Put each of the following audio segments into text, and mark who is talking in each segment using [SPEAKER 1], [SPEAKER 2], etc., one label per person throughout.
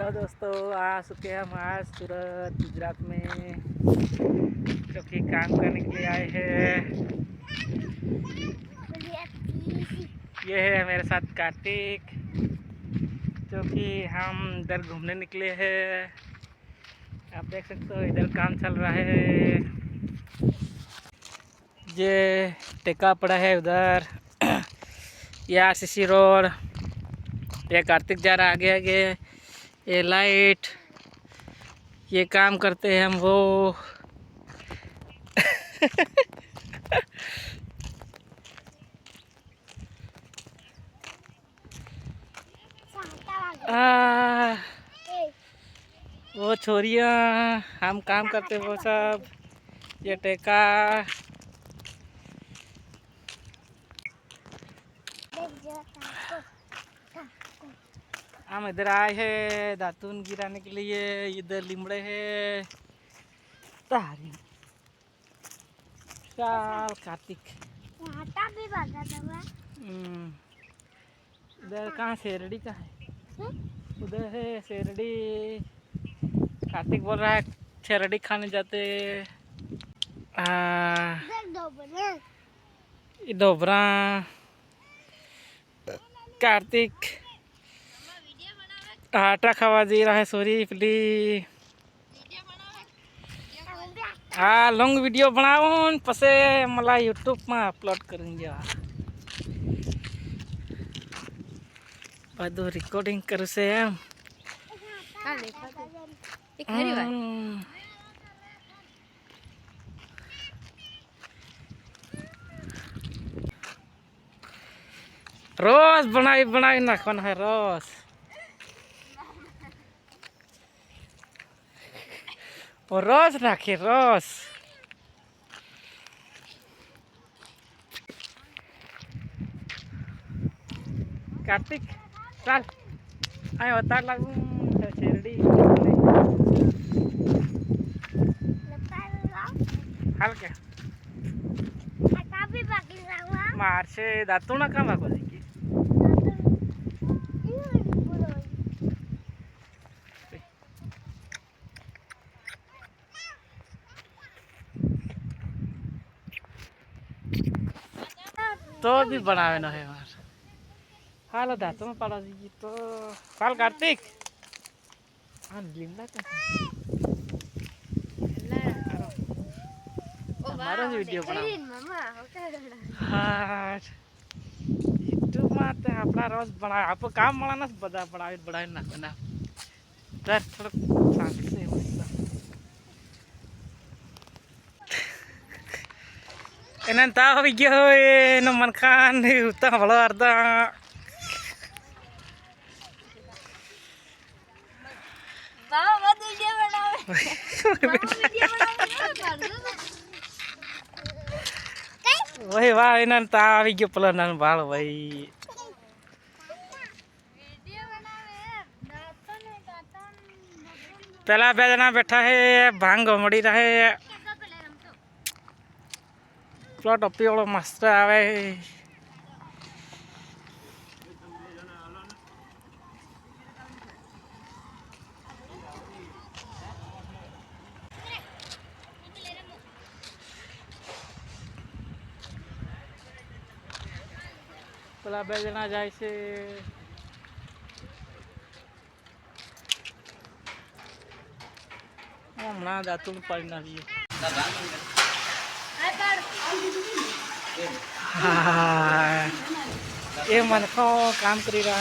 [SPEAKER 1] Hello दोस्तों, आ चुके हैं हम आज सूरत गुजरात में, जो कि काम करने के लिए आए हैं। ये है मेरे साथ कार्तिक, जो कि हम इधर घूमने निकले हैं। आप देख सकते हो इधर काम चल रहा है। ये टेका पड़ा है उधर, ये आरसीसी रोड। ये कार्तिक जा रहा आगे आगे। ये लाइट, ये काम करते हैं हम वो। वो छोरियाँ, हम काम करते वो सब। ये टेका, हम इधर आए हैं दातून गिराने के लिए। इधर लिमड़े है तारी साल कार्तिक। इधर कहाँ शेरडी का है? उधर है शेरडी। कार्तिक बोल रहा है शेरडी खाने जाते। डोबरा कार्तिक आटा खावा दे रहा है। Sorry plea. हाँ, लॉन्ग वीडियो बनाऊँ पसे मला यूट्यूब में अपलोड करेंगे। બધું रिकॉर्डिंग करू से एम। रोज बनाई बनाई नाखवाना है रोज। और रोज नाखे रोज। कार्तिक चल आए बता लागू शेरडी हाल क्या मार से दातू ना काम आको देखी। तो भी बनावे ना है मार। हालो दातू में पड़ा दीजिए तो हाल कार्तिक। हाँ लिमड़ा का हमारा वीडियो बना। हाँ यूट्यूब में आते हैं अपना रोज बना। आपको काम बनाना बड़ा बड़ा बड़ा ना बना तर थोड़ा शांति से एनन ता हो गयो ए न मन खान उता हलो अर्धा बाबा मत वीडियो बनाओ। वही वाह एनन ता हो गयो प्लान बाल भाई पहला बेजना बैठा है भांग मड़ी रहे प्लॉट टोपी वालों मस्त आवे। पहला बेजना जाए से हमारा दातुन पड़ना भी ये मन को काम करी रहा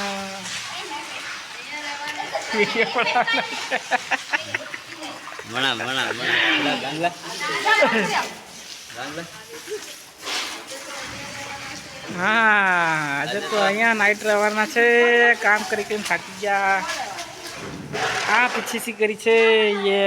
[SPEAKER 2] बना बना बना गांगला गांगला।
[SPEAKER 1] हाँ आज तो अँ नाइट रवाना है काम करी कर थाकी गया। हाँ पीछे सी करी छे ये